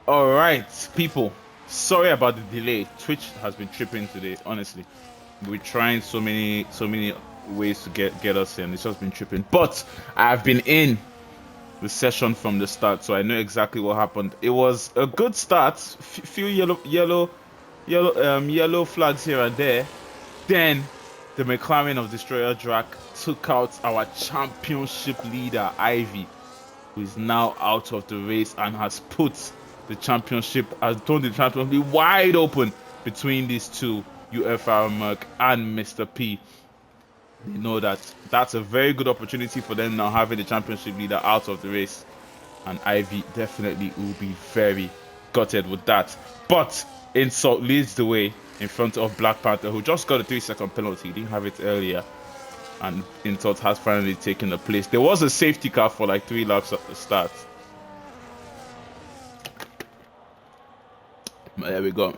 All right, people. Sorry about the delay. Twitch has been tripping today. Honestly, we're trying so many ways to get us in. It's just been tripping. But I've been in the session from the start, so I know exactly what happened. It was a good start. Few yellow flags here and there. Then the McLaren of Destroyer Drac took out our championship leader Ivy, who is now out of the race and has put has thrown the championship wide open between these two, UFRL Merc and Mr. P. They know that that's a very good opportunity for them now, having the championship leader out of the race. And Ivy definitely will be very gutted with that. But Insult leads the way in front of Black Panther, who just got a 3-second penalty. He didn't have it earlier. And Insult has finally taken the place. There was a safety car for like 3 laps at the start. But there we go.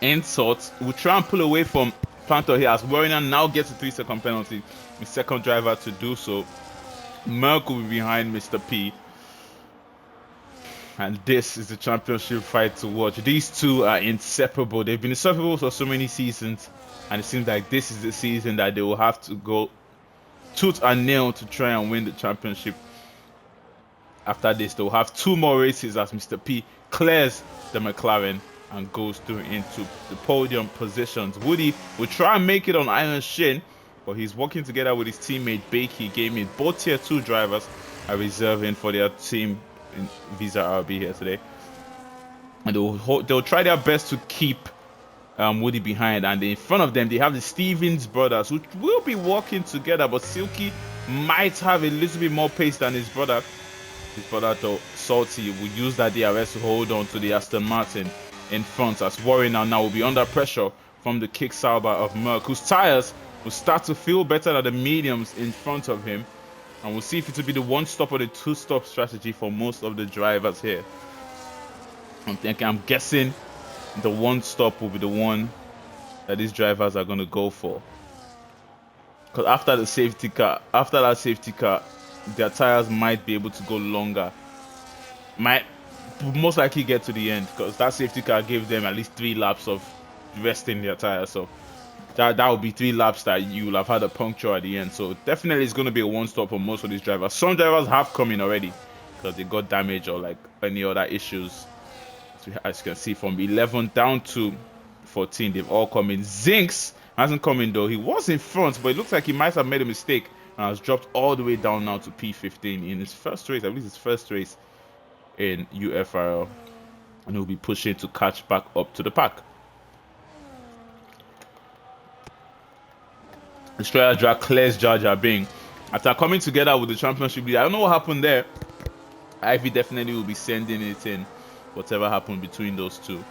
Insult will try and pull away from Panther here as Warrior now gets a 3-second penalty. The second driver to do so. Merc will be behind Mr. P. And this is the championship fight to watch. These two are inseparable. They've been inseparable for so many seasons. And it seems like this is the season that they will have to go tooth and nail to try and win the championship. After this, they'll have 2 more races as Mr. P clears the McLaren and goes through into the podium positions. Woody will try and make it on Iron Shin, but he's working together with his teammate Bakey Gaming. Both tier 2 drivers are reserving for their team in Visa RB here today. And they'll try their best to keep Woody behind. And in front of them, they have the Stevens brothers, who will be working together, but Silky might have a little bit more pace than his brother. His brother, though, Salty, will use that DRS to hold on to the Aston Martin in front, as Warrior now will be under pressure from the kick Sauber of Merc, whose tires will start to feel better than the mediums in front of him. And we'll see if it will be the 1-stop or the 2-stop strategy for most of the drivers here. I'm guessing the 1-stop will be the one that these drivers are going to go for. Because after that safety car, their tires might be able to go longer. Might most likely get to the end, because that safety car gave them at least 3 laps of resting their tires. So that would be 3 laps that you will have had a puncture at the end. So definitely it's going to be a 1-stop for most of these drivers. Some drivers have come in already because they got damage or like any other issues. As you can see, from 11 down to 14, they've all come in. Zinks hasn't come in though. He was in front, but it looks like he might have made a mistake and has dropped all the way down now to P15 in his first race. I believe his first race in UFRL, and he'll be pushing to catch back up to the pack. Destroyer Drag clears Jar Jar Bing. After coming together with the championship leader, I don't know what happened there. Ivy definitely will be sending it in, whatever happened between those two.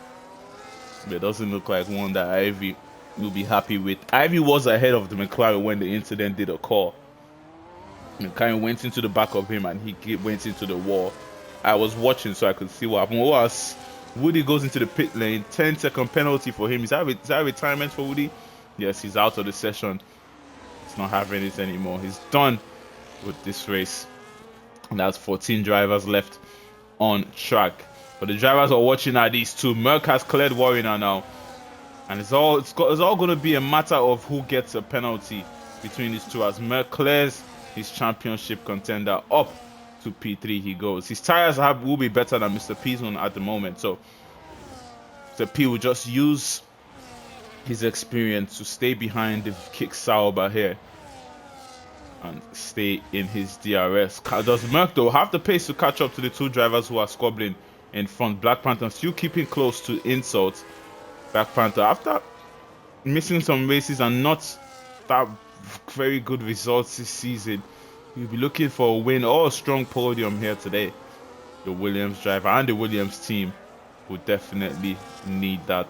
But it doesn't look like one that Ivy will be happy with. Ivy was ahead of the McLaren when the incident did occur. McLaren went into the back of him and he went into the wall. I was watching so I could see what happened. Was Woody goes into the pit lane, 10-second penalty for him. Is that retirement for Woody? Yes, he's out of the session. He's not having it anymore. He's done with this race. And that's 14 drivers left on track. But the drivers are watching at these two. Merc has cleared Warrior now. And it's all going to be a matter of who gets a penalty between these two, as Merc clears his championship contender up to P3 he goes. His tires will be better than Mr. P's one at the moment, so Mr. P will just use his experience to stay behind the kick Sauber here and stay in his DRS. Does Merc though have the pace to catch up to the 2 drivers who are squabbling in front? Black Panther still keeping close to Insult. Black Panther, after missing some races and not that very good results this season, you'll be looking for a win or a strong podium here today. The Williams driver and the Williams team will definitely need that,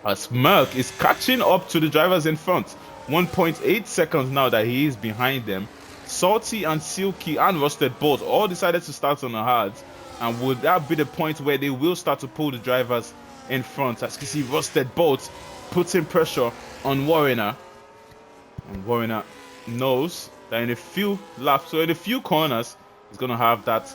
as Merc is catching up to the drivers in front. 1.8 seconds now that he is behind them. Salty and Silky and Rusted both all decided to start on the hards, and would that be the point where they will start to pull the drivers in front? As you can see, Rusted both putting pressure on Warriner, and Warriner knows that in a few laps, so in a few corners, he's going to have that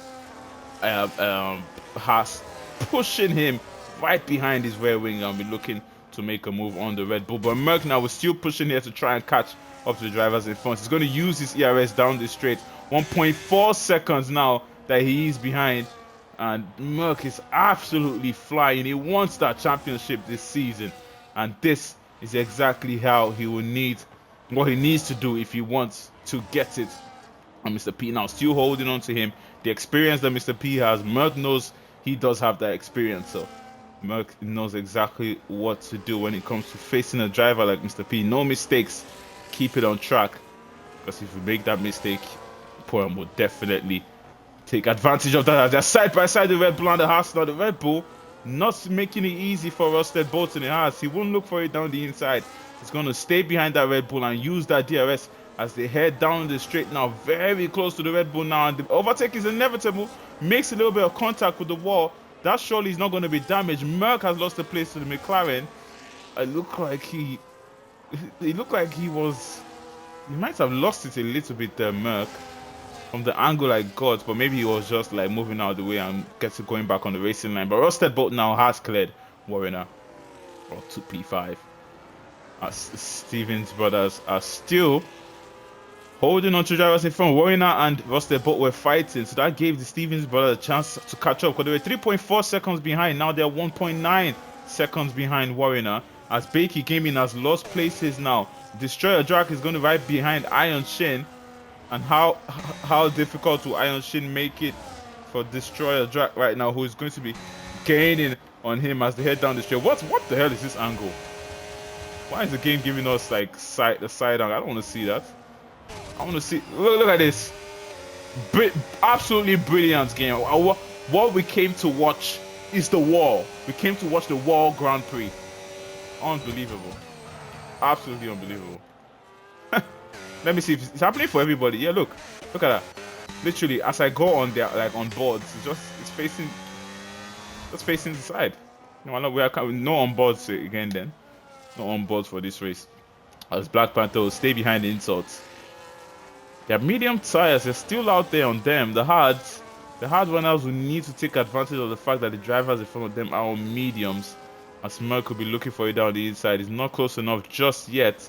Haas pushing him right behind his rear wing and be looking to make a move on the Red Bull. But Merck now was still pushing here to try and catch up to the drivers in front. He's going to use his ERS down the straight. 1.4 seconds now that he is behind. And Merck is absolutely flying. He wants that championship this season. And this is exactly how he will need, what he needs to do if he wants to get it. And Mr. P now still holding on to him. The experience that Mr. P has, Merck knows he does have that experience. So Merck knows exactly what to do when it comes to facing a driver like Mr. P. No mistakes. Keep it on track. Because if you make that mistake, Poem will definitely take advantage of that. They're side by side, the Red Bull and the Haas. Now the Red Bull not making it easy for Rusted Bolton in the Haas. He won't look for it down the inside. He's going to stay behind that Red Bull and use that DRS as they head down the straight now, very close to the Red Bull now. And the overtake is inevitable. Makes a little bit of contact with the wall. That surely is not going to be damaged. Merck has lost the place to the McLaren. It looked like he was... He might have lost it a little bit there, Merck, from the angle I got, but maybe he was just like moving out of the way and going back on the racing line. But Rusted Bolt now has cleared Warner, or 2P5. As Stevens brothers are still holding on to drivers in front. Warner and Rusted Bolt were fighting, so that gave the Stevens brothers a chance to catch up. Because they were 3.4 seconds behind. Now they're 1.9 seconds behind Warner. As Bakey Gaming has lost places now. Destroyer Drag is going to right behind Iron Shin. And how difficult will Iron Shin make it for Destroyer Drag right now, who is going to be gaining on him as they head down the straight. What the hell is this angle? Why is the game giving us like the side angle? I don't want to see that. I want to see. Look at this. Absolutely brilliant game. What we came to watch is the wall. We came to watch the wall Grand Prix. Unbelievable. Absolutely unbelievable. Let me see if it's happening for everybody. Yeah, look at that. Literally, as I go on there, like on boards, it's facing the side. No, we are no on boards again. Then no on boards for this race. As Black Panther will stay behind the insults. Their medium tires are still out there on them. The hard runners will need to take advantage of the fact that the drivers in front of them are on mediums. As Merck will be looking for it down the inside. He's not close enough just yet.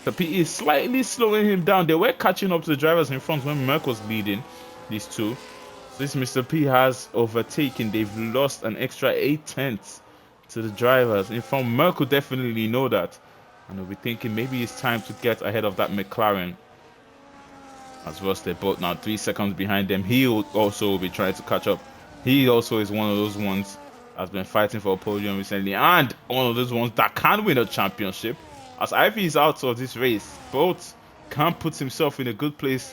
The PE is slightly slowing him down. They were catching up to the drivers in front when Merck was leading these two. So this Mr. P has overtaken. They've lost an extra 8/10 to the drivers. In front, Merck will definitely know that. And he'll be thinking maybe it's time to get ahead of that McLaren. As Rusted Bolt now 3 seconds behind them. He also will be trying to catch up. He also is one of those ones has been fighting for a podium recently, and one of those ones that can win a championship. As Ivy is out of this race, Bolt can put himself in a good place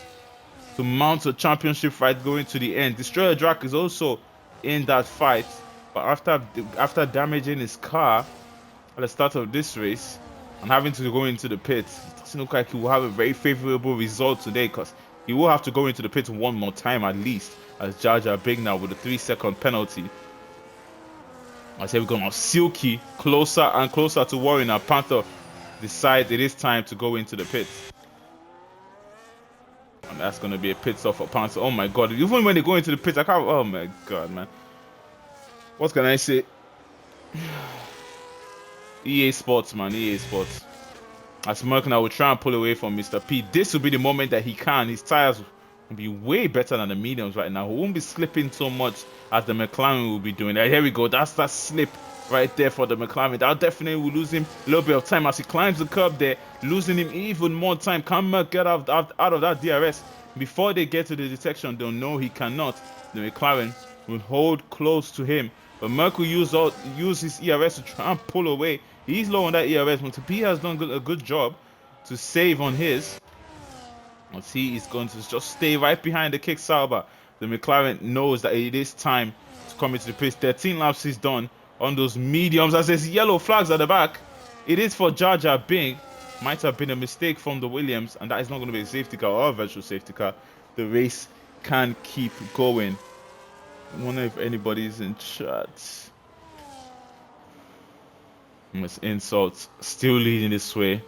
to mount a championship fight going to the end. Destroyer Drac is also in that fight, but after damaging his car at the start of this race and having to go into the pit, it doesn't look like he will have a very favorable result today, because he will have to go into the pit one more time at least, as Jar Jar Big now with a 3-second penalty. I say we're going to Silky closer and closer to Warren. And Panther decides it is time to go into the pit. And that's going to be a pit stop for Panther. Oh my god. Even when they go into the pit, I can't. Oh my god, man. What can I say? EA Sports, man. EA Sports. As Merck now will try and pull away from Mr. P. This will be the moment that he can. His tires will be way better than the mediums right now. He won't be slipping so much as the McLaren will be doing. Here we go. That's that slip right there for the McLaren. That definitely will lose him a little bit of time as he climbs the curb there, losing him even more time. Can Merck get out of that DRS before they get to the detection? They'll know he cannot. The McLaren will hold close to him, but Merck will use his ERS to try and pull away. He's low on that ERS. Mr. P has done a good job to save on his. As he is going to just stay right behind the kick Sauber. The McLaren knows that it is time to come into the pit. 13 laps is done on those mediums. As there's yellow flags at the back, it is for Jar Jar Bing. Might have been a mistake from the Williams, and that is not going to be a safety car or a virtual safety car. The race can keep going. I wonder if anybody's in chat. Miss Insults still leading this way.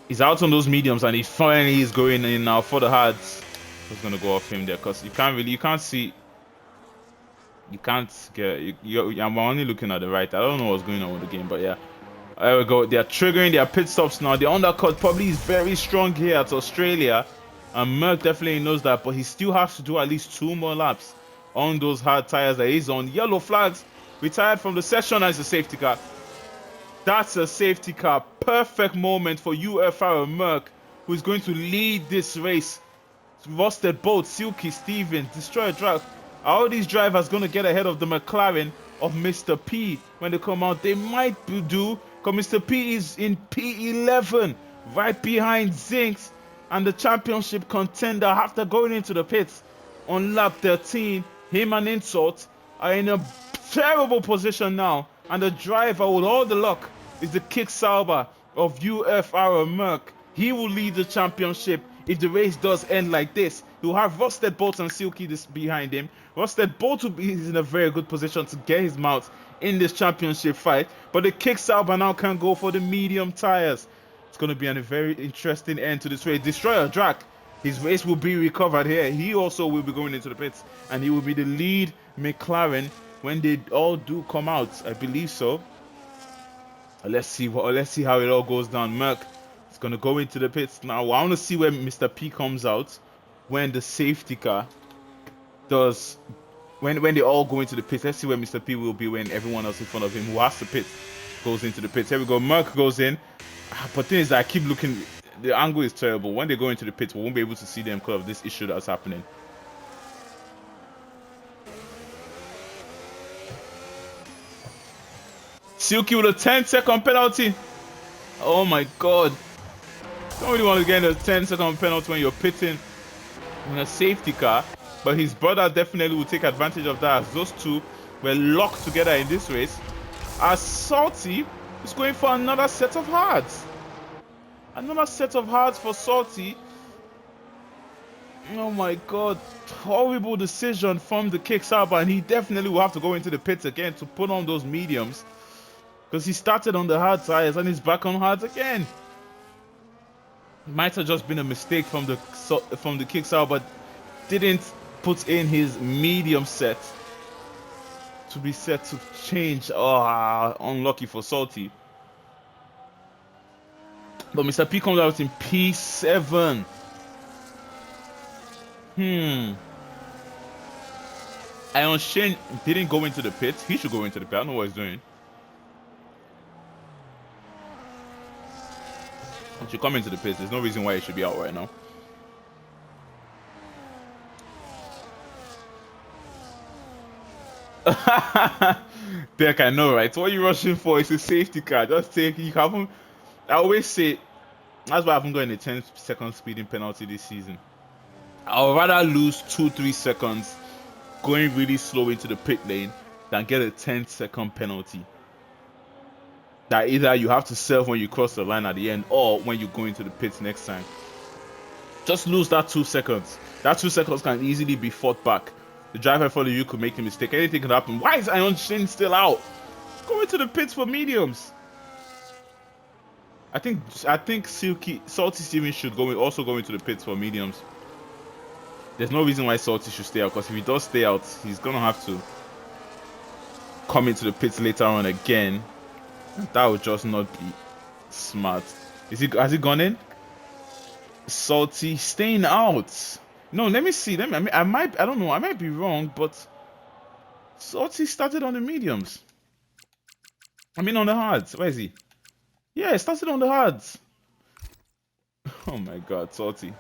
He's out on those mediums, and he finally is going in now for the hards. Who's gonna go off him there? Because you can't see You can't get. I'm only looking at the right. I don't know what's going on with the game, but yeah. There we go. They are triggering their pit stops now. The undercut probably is very strong here at Australia. And Merck definitely knows that, but he still has to do at least 2 more laps on those hard tires that he's on. Yellow flags. Retired from the session as a safety car. That's a safety car. Perfect moment for UFRL Merck, who is going to lead this race. Rusted Bolt, Silky, Steven, Destroyer Drag. All these drivers going to get ahead of the McLaren of Mr. P when they come out. They might do, because Mr. P is in P11, right behind Zinks and the championship contender after going into the pits on lap 13. Him and Insult are in a terrible position now, and the driver with all the luck is the Kick Sauber of UFRL Merck. He will lead the championship if the race does end like this. He'll have Rusted Bolt and Silky this behind him. Rusted Bolt will be in a very good position to get his mouth in this championship fight, but the Kick Sauber now can go for the medium tires. It's going to be a very interesting end to this race. Destroyer Drac, his race will be recovered here. He also will be going into the pits, and he will be the lead McLaren when they all do come out. I believe so. Let's see how it all goes down. Merck is going to go into the pits now. I want to see where Mr. P comes out when the safety car does. When they all go into the pits. Let's see where Mr. P will be when everyone else in front of him who has to pit goes into the pits. Here we go. Merck goes in. But thing is, I keep looking. The angle is terrible. When they go into the pits, we won't be able to see them because of this issue that's happening. Silky with a 10-second penalty. Oh my god. Don't really want to get a 10-second penalty when you're pitting in a safety car. But his brother definitely will take advantage of that, as those two were locked together in this race. As Salty is going for another set of hards. Another set of hards for Salty. Oh my god. Horrible decision from the Kick Sauber, and he definitely will have to go into the pits again to put on those mediums. Because he started on the hard tires and he's back on hards again. It might have just been a mistake from the Kick Sauber, but didn't put in his medium set to be set to change. Oh, unlucky for Salty. But Mr. P comes out in P7. Iron Shane didn't go into the pit. He should go into the pit. I don't know what he's doing. He should come into the pit. There's no reason why he should be out right now. Derek, I know, right? What are you rushing for? It's a safety car. Just take it. You haven't. I always say that's why I haven't gotten a 10-second speeding penalty this season. I'd rather lose 2-3 seconds going really slow into the pit lane than get a 10-second penalty that either you have to serve when you cross the line at the end or when you go into the pits next time. Just lose that 2 seconds. That 2 seconds can easily be fought back. The driver in front of you could make a mistake. Anything could happen. Why is Iron Shin still out? Go into the pits for mediums. I think Salty Steven should also go into the pits for mediums. There's no reason why Salty should stay out, because if he does stay out, he's gonna have to come into the pits later on again. That would just not be smart. Has he gone in? Salty staying out. No, let me see. I don't know. I might be wrong, but Salty started on the mediums. I mean on the hards. Where is he? Yeah, he started on the hards. Oh my god, Salty.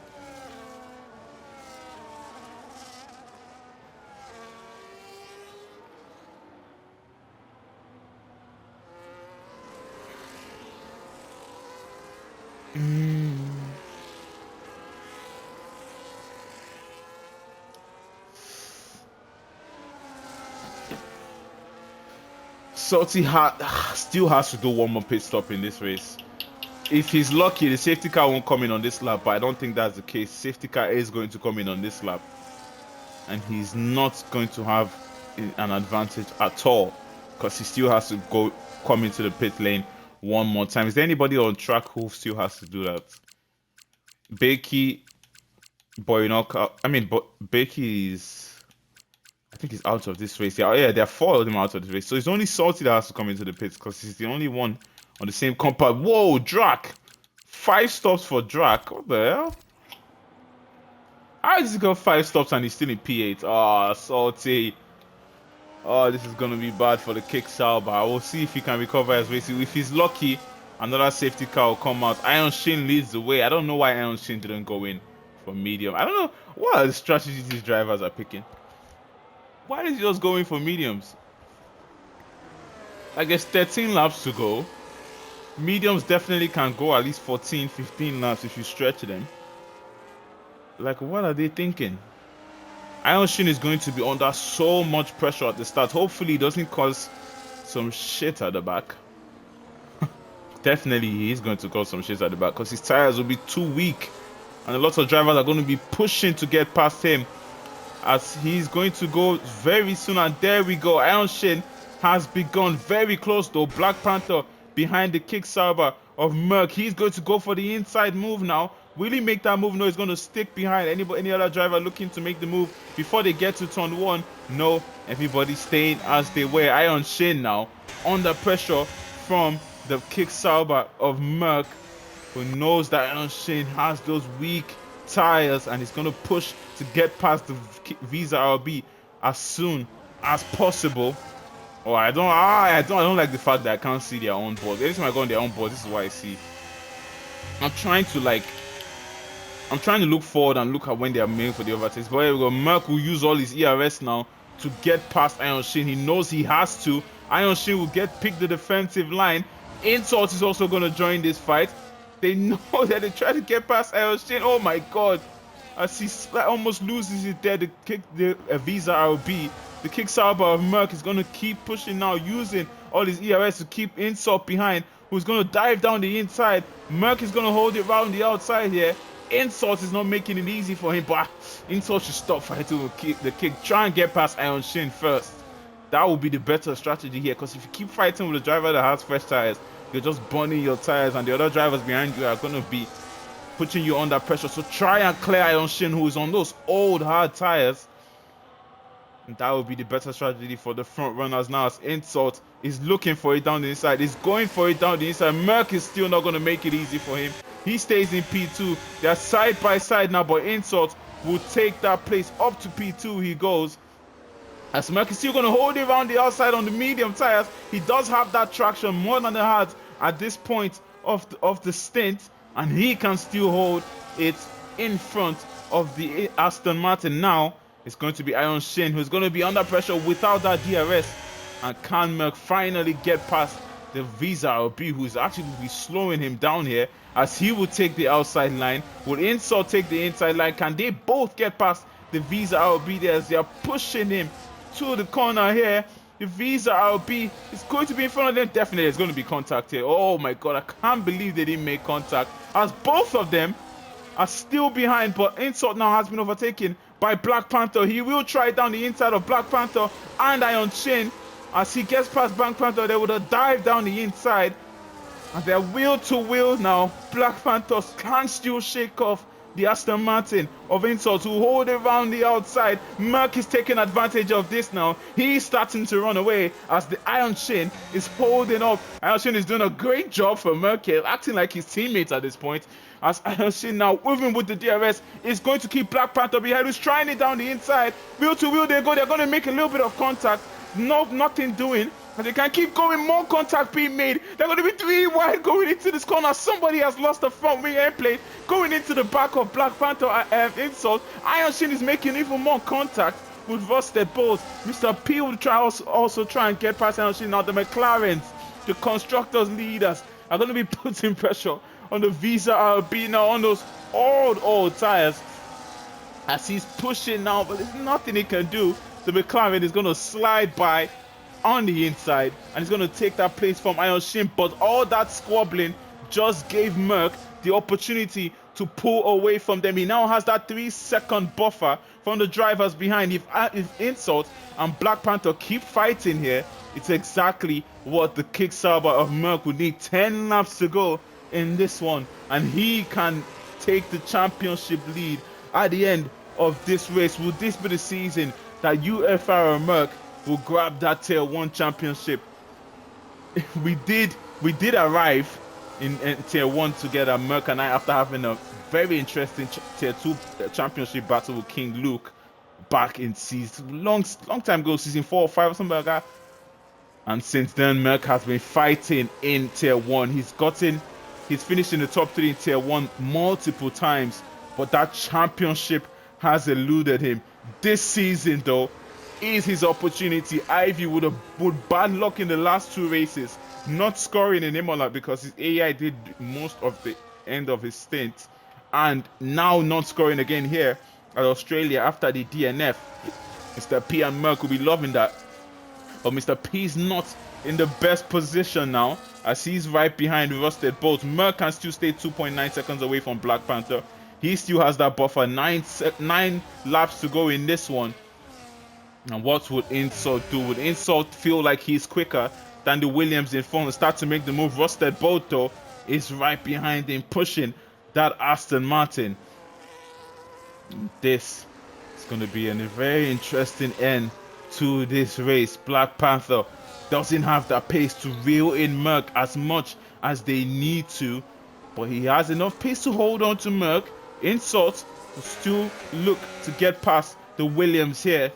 Salty still has to do one more pit stop in this race. If he's lucky, the safety car won't come in on this lap, but I don't think that's the case. Safety car is going to come in on this lap, and he's not going to have an advantage at all because he still has to come into the pit lane one more time. Is there anybody on track who still has to do that? Bakey, Boynoka. I mean, Bakey is I think he's out of this race. Yeah, there are 4 of them out of this race. So it's only Salty that has to come into the pits because he's the only one on the same compound. Whoa, Drac! 5 stops for Drac. What the hell? How is he got 5 stops and he's still in P8? Oh, Salty. Oh, this is going to be bad for the kick Sauber. I will see if he can recover his race. If he's lucky, another safety car will come out. Iron Shin leads the way. I don't know why Iron Shin didn't go in for medium. I don't know what are the strategies these drivers are picking. Why is he just going for mediums? I guess 13 laps to go. Mediums definitely can go at least 14, 15 laps if you stretch them. Like, what are they thinking? Iron Shin is going to be under so much pressure at the start. Hopefully, it doesn't cause some shit at the back. Definitely, he is going to cause some shit at the back because his tires will be too weak. And a lot of drivers are going to be pushing to get past him as he's going to go very soon. And there we go. Iron Shin has begun very close though. Black Panther behind the kick Sauber of Merc. He's going to go for the inside move now. Will he make that move? No, he's going to stick behind any other driver looking to make the move before they get to turn 1. No, everybody staying as they were. Iron Shin now under pressure from the kick Sauber of Merc, who knows that Iron Shin has those weak tires and he's going to push to get past the Visa RB as soon as possible. Oh, I don't like the fact that I can't see their own board. Every time I go on their own board, this is what I see. I'm trying to look forward and look at when they are made for the overtakes. But here we go. Merc will use all his ERS now to get past Iron Shin. He knows he has to. Iron Shin will pick the defensive line. Insult is also going to join this fight. They know that they try to get past Iron Shin. Oh my god. As he almost loses it there, the Visa RB. The kick Sauber of Merc is going to keep pushing now, using all his ERS to keep Insult behind, who's going to dive down the inside. Merc is going to hold it around the outside here. Insult is not making it easy for him, but Insult should stop fighting with the kick. Try and get past Iron Shin first. That will be the better strategy here, because if you keep fighting with a driver that has fresh tires, you're just burning your tires, and the other drivers behind you are going to be putting you under pressure. So try and clear Iron Shin, who is on those old hard tires. And that would be the better strategy for the front runners now, as Insult is looking for it down the inside. He's going for it down the inside. Merc is still not going to make it easy for him. He stays in P2. They're side by side now, but Insult will take that place up to P2. He goes. As Merc is still going to hold it around the outside on the medium tires. He does have that traction more than the hard at this point of the stint. And he can still hold it in front of the Aston Martin. Now it's going to be Iron Shin who's going to be under pressure without that DRS. And can Merc finally get past the Visa RB, who's actually be slowing him down here, as he will take the outside line? Will Insult take the inside line? Can they both get past the Visa RB there as they are pushing him to the corner here? The Visa RB is going to be in front of them. Definitely there's going to be contact here. Oh my god, I can't believe they didn't make contact, as both of them are still behind. But Insult now has been overtaken by Black Panther. He will try down the inside of Black Panther and Iron Shin. As he gets past Black Panther, they would have dived down the inside. And they're wheel to wheel now. Black Panthers can still shake off the Aston Martin of Insult, who hold it around the outside. Merc is taking advantage of this now. He's starting to run away as the Iron Shin is holding up. Iron Shin is doing a great job for Merc here, acting like his teammates at this point. As Iron Shin now, even with the DRS, is going to keep Black Panther behind, who's trying it down the inside. Wheel to wheel they go. They're going to make a little bit of contact. Nothing doing. And they can keep going. More contact being made. They're going to be 3 wide going into this corner. Somebody has lost the front wing end plate going into the back of Black Panther Insult. Iron Shin is making even more contact with Rusted Bulls. Mr. P will also try and get past Iron Shin. Now the McLarens, the constructors leaders, are going to be putting pressure on the Visa RB now on those old tires, as he's pushing now, but there's nothing he can do. The McLaren is going to slide by on the inside, and he's going to take that place from Iron Shin. But all that squabbling just gave Merc the opportunity to pull away from them. He now has that 3-second buffer from the drivers behind. If Insult and Black Panther keep fighting here, it's exactly what the kick Sauber of Merc would need. 10 laps to go in this one, and he can take the championship lead at the end of this race. Will this be the season that UFRL Merck will grab that Tier 1 championship. we did arrive in Tier 1 together, Merck and I, after having a very interesting Tier 2 championship battle with King Luke back in long time ago, season 4 or 5 or something like that. And since then, Merck has been fighting in Tier 1. He's finished in the top 3 in Tier 1 multiple times, but that championship has eluded him. This season, though, is his opportunity. Ivy would bad luck in the last 2 races, not scoring in Imola because his AI did most of the end of his stint, and now not scoring again here at Australia after the DNF. Mr. P and Merck will be loving that. But Mr. P is not in the best position now, as he's right behind Rusted Bolt. Merck can still stay 2.9 seconds away from Black Panther. He still has that buffer. 9 laps to go in this one. And what would Insult do? Would Insult feel like he's quicker than the Williams in front and start to make the move? Rusted Bolt, though, is right behind him, pushing that Aston Martin. This is going to be a very interesting end to this race. Black Panther doesn't have that pace to reel in Merck as much as they need to, but he has enough pace to hold on to Merck. Insult will still look to get past the Williams here.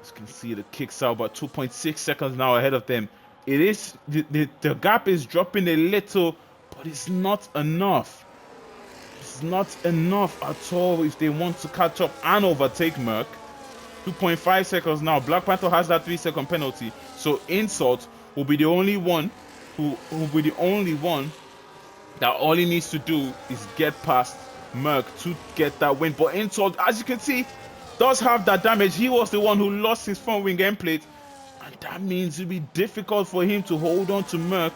As you can see, the kicks out about 2.6 seconds now ahead of them. It is the gap is dropping a little, but it's not enough. It's not enough at all if they want to catch up and overtake Merck. 2.5 seconds now. Black Panther has that 3-second penalty, so Insult will be the only one that all he needs to do is get past Merck to get that win. But Insult, as you can see, does have that damage. He was the one who lost his front wing end plate, and that means it'll be difficult for him to hold on to Merck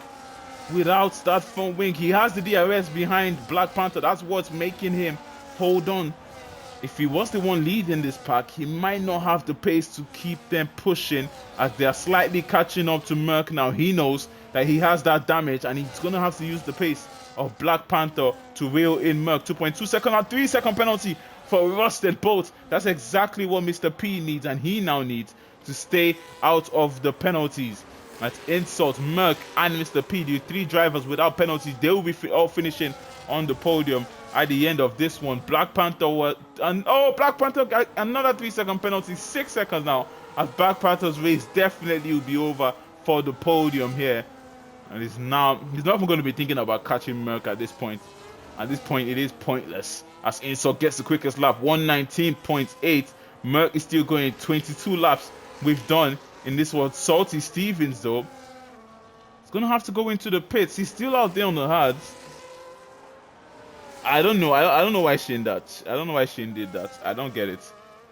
without that front wing. He has the DRS behind Black Panther. That's what's making him hold on. If he was the one leading this pack, he might not have the pace to keep them pushing, as they are slightly catching up to Merck now. He knows that he has that damage, and he's going to have to use the pace of Black Panther to reel in Merck. 2.2 second or 3-second penalty for Rusted Bolt. That's exactly what Mr. P needs, and he now needs to stay out of the penalties. That's Insult, Merck, and Mr. P, the 3 drivers without penalties. They will be all finishing on the podium at the end of this one. Black Panther Black Panther got another 3-second penalty. 6 seconds now, as Black Panther's race definitely will be over for the podium here. And he's not even going to be thinking about catching Merck at this point. At this point, it is pointless, as Insult gets the quickest lap, 119.8. Merck is still going 22 laps we've done in this one. Salty Stevens, though, he's going to have to go into the pits. He's still out there on the hards. I don't know. I don't know why Shane that. I don't know why Shane did that. I don't get it.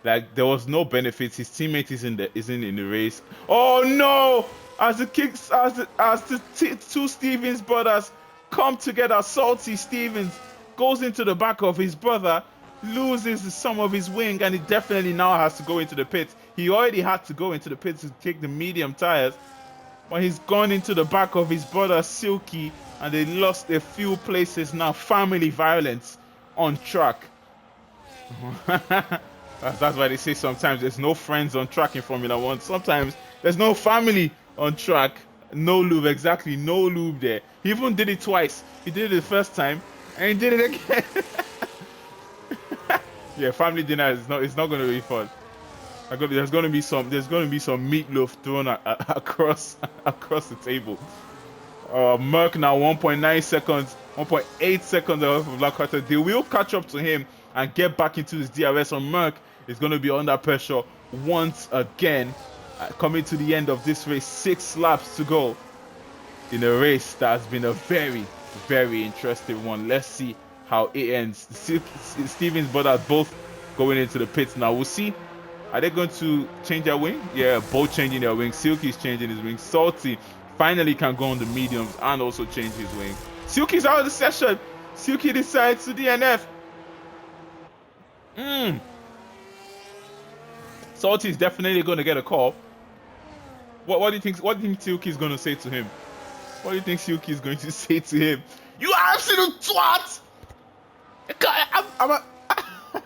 Like, there was no benefits. His teammate isn't in the race. Oh no! As the 2 Stevens brothers come together, Salty Stevens goes into the back of his brother, loses some of his wing, and he definitely now has to go into the pits. He already had to go into the pits to take the medium tires, but he's gone into the back of his brother Silky, and they lost a few places now. Family violence on track. That's why they say sometimes there's no friends on track in Formula 1. Sometimes there's no family on track. No lube, exactly. No lube there. He even did it twice. He did it the first time, and he did it again. Yeah, family dinner is not. It's not going to be fun. There's going to be some meatloaf thrown across the table. Merck now 1.9 seconds, 1.8 seconds away from Black Panther. They will catch up to him and get back into his DRS. So Merck is going to be under pressure once again. Coming to the end of this race, 6 laps to go in a race that has been a very, very interesting one. Let's see how it ends. Stevens brothers both going into the pits now. We'll see. Are they going to change their wing? Yeah, both changing their wing. Silky's changing his wing. Salty finally can go on the mediums and also change his wing. Silky's out of the session. Silky decides to DNF. Salty is definitely going to get a call. What do you think? What do you think Silky is going to say to him? What do you think Silky is going to say to him? You absolute twat! I'm a... What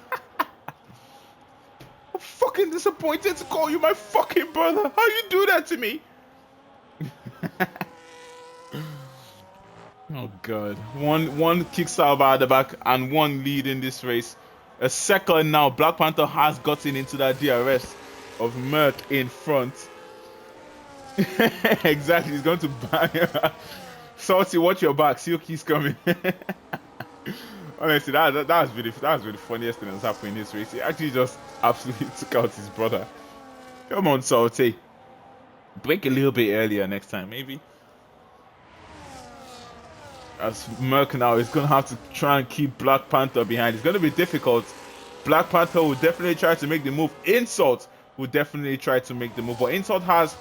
the fuck fucking disappointed to call you my fucking brother. How you do that to me? Oh god. One kicks out at the back and one lead in this race. A second now. Black Panther has gotten into that DRS of Merck in front. Exactly, he's going to bang. Salty, watch your back. Silky's coming. Honestly, that was really the funniest thing that's happened in this race. He actually just absolutely took out his brother. Come on, Salty. Break a little bit earlier next time, maybe. As Merck now is going to have to try and keep Black Panther behind. It's going to be difficult. Black Panther will definitely try to make the move. Insult will definitely try to make the move. But Insult has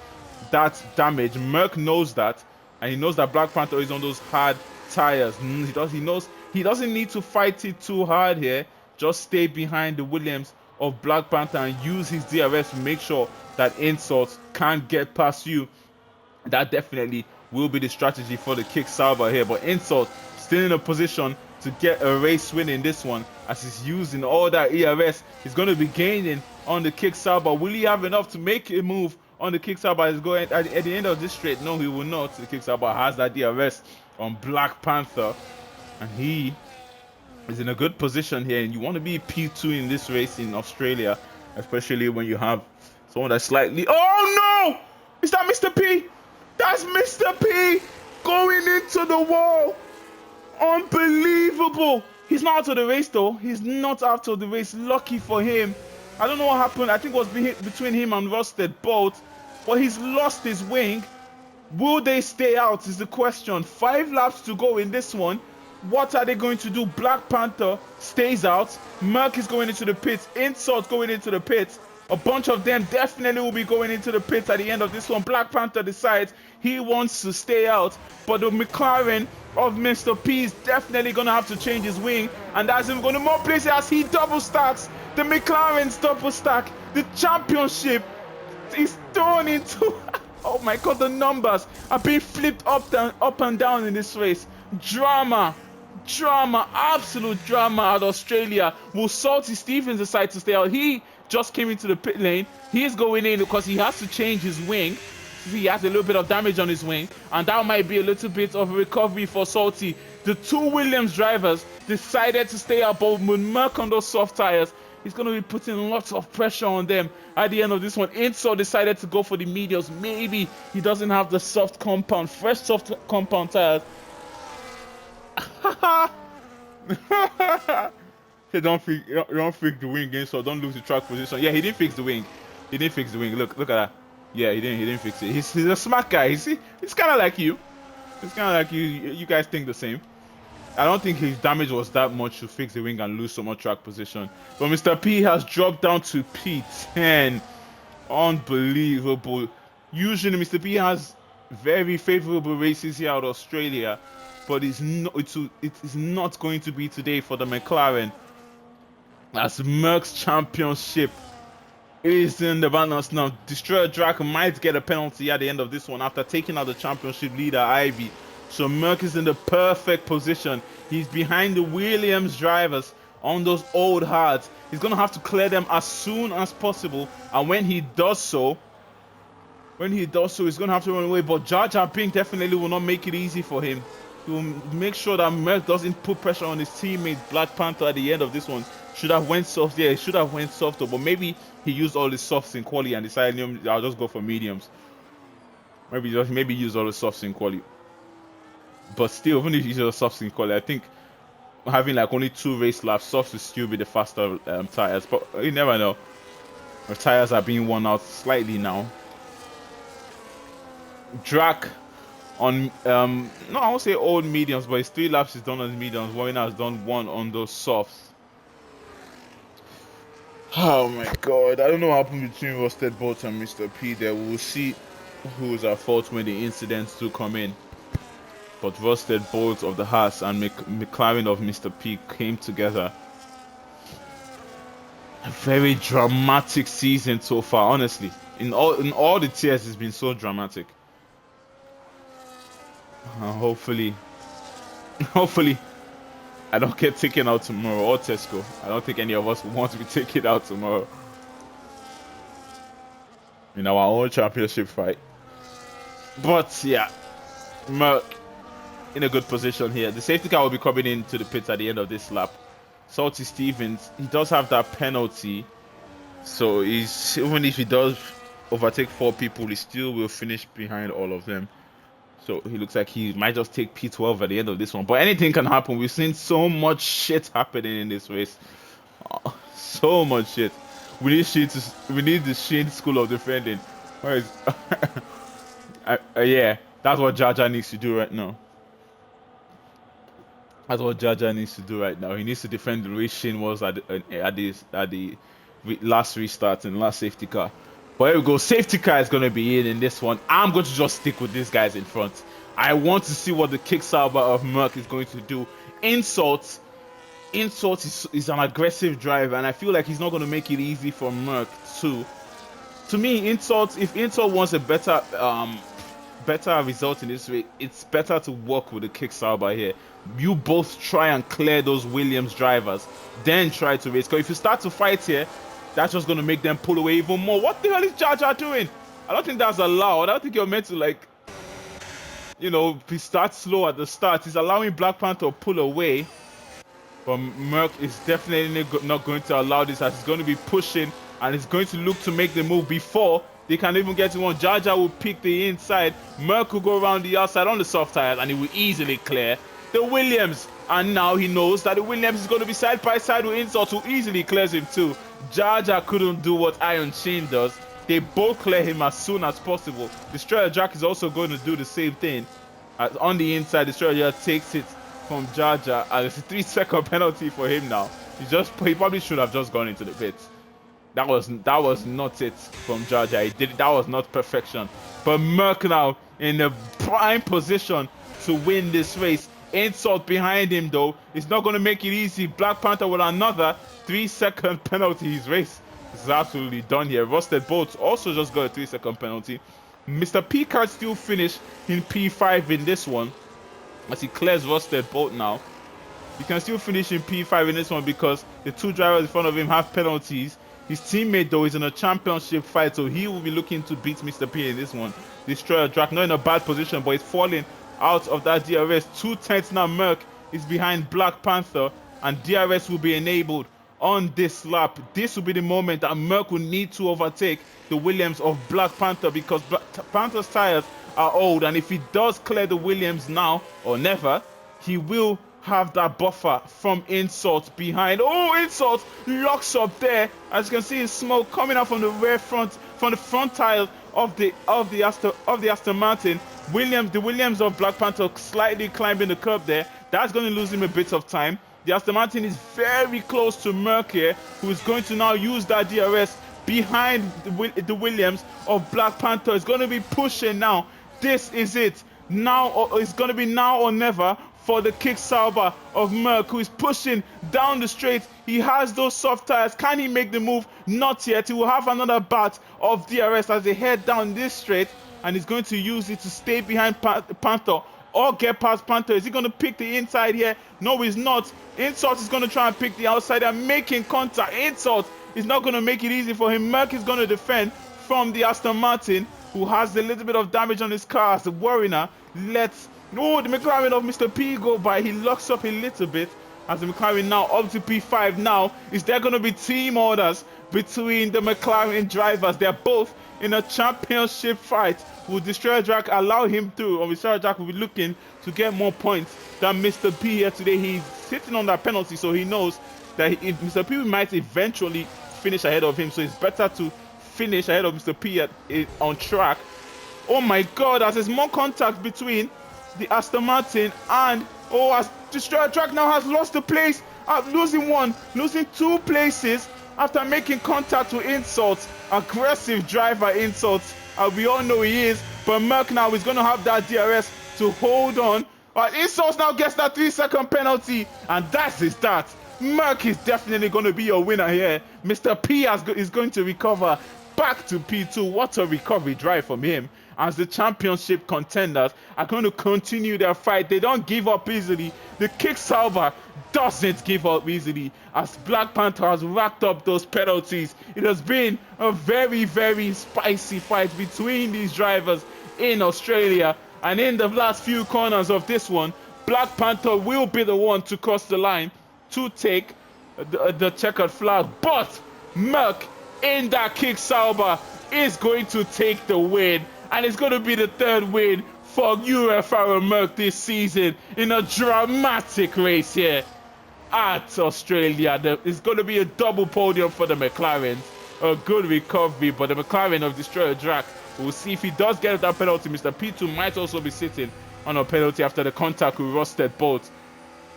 that damage. Merck knows that. And he knows that Black Panther is on those hard tires. He knows he doesn't need to fight it too hard here. Just stay behind the Williams of Black Panther and use his DRS to make sure that Insult can't get past you. That definitely will be the strategy for the Kick Sauber here. But Insult still in a position to get a race win in this one, as he's using all that ERS. He's going to be gaining on the Kick Sauber. Will he have enough to make a move on the Kick Sauber? Is going at the end of this straight? No, he will not. The Kick Sauber has that DRS on Black Panther, and he is in a good position here. And you want to be P2 in this race in Australia, especially when you have someone that's slightly... Oh no! Is that Mr. P? That's Mr. P going into the wall. Unbelievable. He's not out of the race though. He's not out of the race. Lucky for him. I don't know what happened. I think it was between him and Rusted Bolt. But he's lost his wing. Will they stay out is the question. 5 laps to go in this one. What are they going to do? Black Panther stays out. Merck is going into the pits. Insult going into the pits. A bunch of them definitely will be going into the pits at the end of this one. Black Panther decides he wants to stay out, but the McLaren of Mr. P is definitely going to have to change his wing, and that's him going to more places as he double stacks. The McLaren's double stack. The championship is thrown into... Oh my god, the numbers are being flipped up and down in this race. Drama, absolute drama at Australia. Will Salty Stevens decide to stay out? He just came into the pit lane. He's going in because he has to change his wing. He has a little bit of damage on his wing, and that might be a little bit of a recovery for Salty. The 2 Williams drivers decided to stay out, but with Merck on those soft tires, he's going to be putting lots of pressure on them at the end of this one. Insult decided to go for the mediums. Maybe he doesn't have the soft compound, fresh soft compound tires. Hey, don't fix the wing again, so don't lose the track position. Yeah, he didn't fix the wing. Look at that. Yeah, he didn't fix it. He's a smart guy. You see, it's kind of like you. You guys think the same. I don't think his damage was that much to fix the wing and lose so much track position. But Mr. P has dropped down to P10. Unbelievable. Usually Mr. P has very favorable races here out of Australia, but it is not going to be today for the McLaren, as Merck's championship is in the balance now. Destroyer Drac might get a penalty at the end of this one after taking out the championship leader Ivy. So Merck is in the perfect position. He's behind the Williams drivers on those old hards. He's going to have to clear them as soon as possible. And when he does so, he's going to have to run away. But Jar Jar Binks definitely will not make it easy for him. He will make sure that Merck doesn't put pressure on his teammate Black Panther at the end of this one. Should have went soft. Yeah, he should have went softer. But maybe he used all his softs in quali and decided, I'll just go for mediums. Maybe use all the softs in quali. But still, even if you use the softs in quali, I think having like only 2 race laps, softs will still be the faster tires. But you never know. The tires are being worn out slightly now. Drac on no, I won't say old mediums, but his 3 laps is done on mediums. Warren has done 1 on those softs. Oh my god, I don't know what happened between Rusted Bolt and Mr. P there. We'll see who's at fault when the incidents do come in. But Rusted Bolt of the Haas and McLaren of Mr. P came together. A very dramatic season so far, honestly. In all the tiers, it's been so dramatic. Hopefully, I don't get taken out tomorrow, or Tesco. I don't think any of us want to be taken out tomorrow. in our own championship fight. But yeah, Merc in a good position here. The safety car will be coming into the pits at the end of this lap. Salty Stevens, he does have that penalty, so he's, even if he does overtake 4 people, he still will finish behind all of them. So he looks like he might just take P12 at the end of this one. But anything can happen. We've seen so much shit happening in this race. So much shit. We need the Shin school of defending. Where is yeah, that's what Jaja needs to do right now. That's what Jaja needs to do right now. He needs to defend the way Shin was at the last restart and last safety car. But here we go. Safety car is going to be in this one. I'm going to just stick with these guys in front. I want to see what the kick-sauber of Merc is going to do. Insult is an aggressive driver, and I feel like he's not going to make it easy for Merc too. To me, if Insult wants a better result in this race, it's better to work with the kick-sauber here. You both try and clear those Williams drivers, then try to race. Because if you start to fight here, that's just going to make them pull away even more. What the hell is Jaja doing? I don't think that's allowed. I don't think you're meant to, like, you know, start slow at the start. He's allowing Black Panther to pull away. But Merc is definitely not going to allow this, as he's going to be pushing and he's going to look to make the move before they can even get to one. Jaja will pick the inside. Merc will go around the outside on the soft tires and he will easily clear the Williams. And now he knows that the Williams is going to be side by side with Insult, who easily clears him too. Jaja couldn't do what Iron Chain does. They both clear him as soon as possible. Destroyer Jack is also going to do the same thing. On the inside, Destroyer Jack takes it from Jaja, and it's a 3-second penalty for him now. He probably should have just gone into the pits. That was not it from Jaja. He did it. That was not perfection. But Merc now in the prime position to win this race. Insult behind him though. It's not going to make it easy. Black Panther with another 3-second penalty. His race is absolutely done here. Rusted Bolts also just got a 3-second penalty. Mr. P can still finish in P5 in this one, as he clears Rusted Bolt now. He can still finish in P5 in this one because the 2 drivers in front of him have penalties. His teammate though is in a championship fight, so he will be looking to beat Mr. P in this one. Destroyer Drac not in a bad position, but he's falling out of that DRS. 2/10 now. Merc is behind Black Panther, and DRS will be enabled on this lap. This will be the moment that Merc will need to overtake the Williams of Black Panther, because Black Panther's tires are old, and if he does clear the Williams now or never, he will have that buffer from Insult behind. Oh, Insult locks up there. As you can see, smoke coming out from the rear front, from the front tire of the Aston Martin. The Williams of Black Panther slightly climbing the curb there. That's going to lose him a bit of time. The Aston Martin is very close to Merc here, who is going to now use that DRS behind the Williams of Black Panther. Is going to be pushing now. This is it. Now, it's going to be now or never for the kick sauber of Merc, who is pushing down the straight. He has those soft tires. Can he make the move? Not yet. He will have another bat of DRS as they head down this straight, and he's going to use it to stay behind Panther or get past Panther. Is he going to pick the inside here? No, he's not. Insult is going to try and pick the outside and making contact. Insult is not going to make it easy for him. Merc is going to defend from the Aston Martin, who has a little bit of damage on his car as the Warrior lets the McLaren of Mr. P go by. He locks up a little bit as the McLaren now up to P5 now. Is there going to be team orders between the McLaren drivers? They're both in a championship fight. Will Destroyer Jack allow him through, or Destroyer Jack will be looking to get more points than Mr. P here today? He's sitting on that penalty, so he knows that if Mr. P might eventually finish ahead of him, so it's better to finish ahead of Mr. P on track. Oh my God, as there's more contact between the Aston Martin and as Destroyer Jack now has lost the place, losing 2 places after making contact with Insult. Aggressive driver Insult, we all know he is, but Merc now is going to have that DRS to hold on. Insult now gets that 3-second penalty, and that's his start. Merc is definitely going to be your winner here. Mr. P is going to recover back to P2. What a recovery drive from him. as the championship contenders are going to continue their fight. They don't give up easily. The Kick Sauber doesn't give up easily as Black Panther has racked up those penalties. It has been a very, very spicy fight between these drivers in Australia, and in the last few corners of this one, Black Panther will be the one to cross the line to take the checkered flag, but Merck in that Kick Sauber is going to take the win, and it's going to be the third win for UFRL Merck this season in a dramatic race here at Australia. It's going to be a double podium for the McLarens. A good recovery, but the McLaren of Destroyer Drac, we'll see if he does get that penalty. Mr. P2 might also be sitting on a penalty after the contact with Rusted Bolt.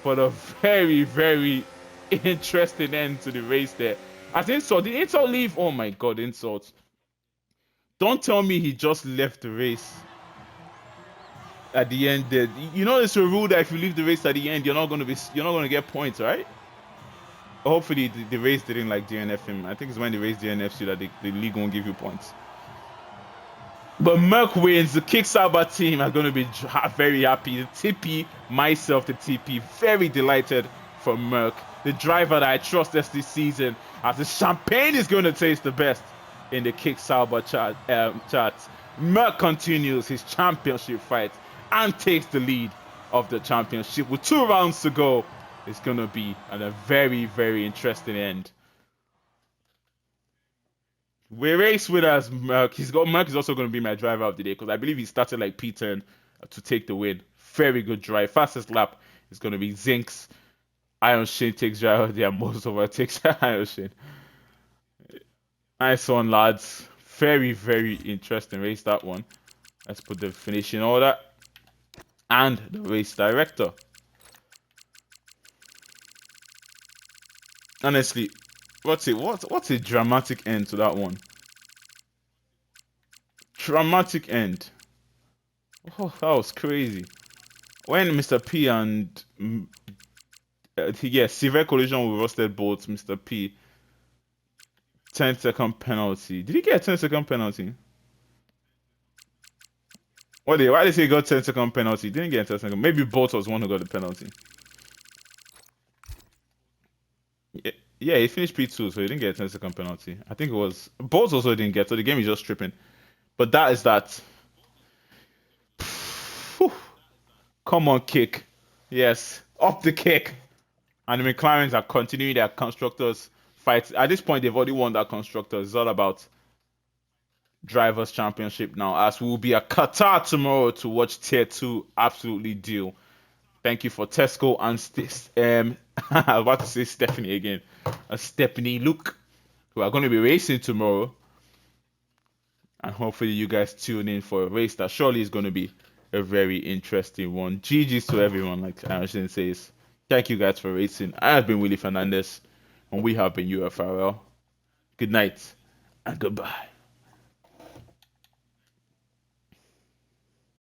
But a very, very interesting end to the race there. As Insult, did Insult leave? Oh my god, Insult. Don't tell me he just left the race at the end there. You know it's a rule that if you leave the race at the end, you're not gonna get points, right? Hopefully the race didn't like DNF him. I think it's when the race DNFs you that the league won't give you points. But Merck wins. The Kick Sauber team are going to be very happy. The TP, myself, the TP, very delighted for Merck. The driver that I trust this season, as the champagne is going to taste the best in the Kick Sauber charts. Merck continues his championship fight and takes the lead of the championship. With 2 rounds to go, it's going to be a very, very interesting end. We race with us, Merck. Merck is also going to be my driver of the day because I believe he started like P10 to take the win. Very good drive. Fastest lap is going to be Zinks. Iron Shane takes driver of the day. Most of us takes Iron Shane. Nice one, lads. Very, very interesting race, that one. Let's put the finishing order and the race director. Honestly, what's a dramatic end to that one? Dramatic end. Oh, that was crazy. When Mr. P and severe collision with Rusted Bolts, Mr. P 10-second penalty. Did he get a 10-second penalty? Why did he say he got 10-second penalty? He didn't get a 10-second. Maybe Bolt was one who got the penalty. Yeah, he finished P2, so he didn't get a 10-second penalty. I think it was Bolt also didn't get, so the game is just stripping. But that is that. Come on, kick. Yes, up the kick. And the McLarens are continuing their constructors fight. At this point, they've already won that constructors. It's all about drivers championship now, as we will be at Qatar tomorrow to watch Tier 2 absolutely deal. Thank you for Tesco and I was about to say Stephanie again. Stephanie Luke, who are going to be racing tomorrow. And hopefully you guys tune in for a race that surely is going to be a very interesting one. GG's to everyone, like Anderson says. Thank you guys for racing. I have been Willie Fernandez, and we have been UFRL. Good night and goodbye.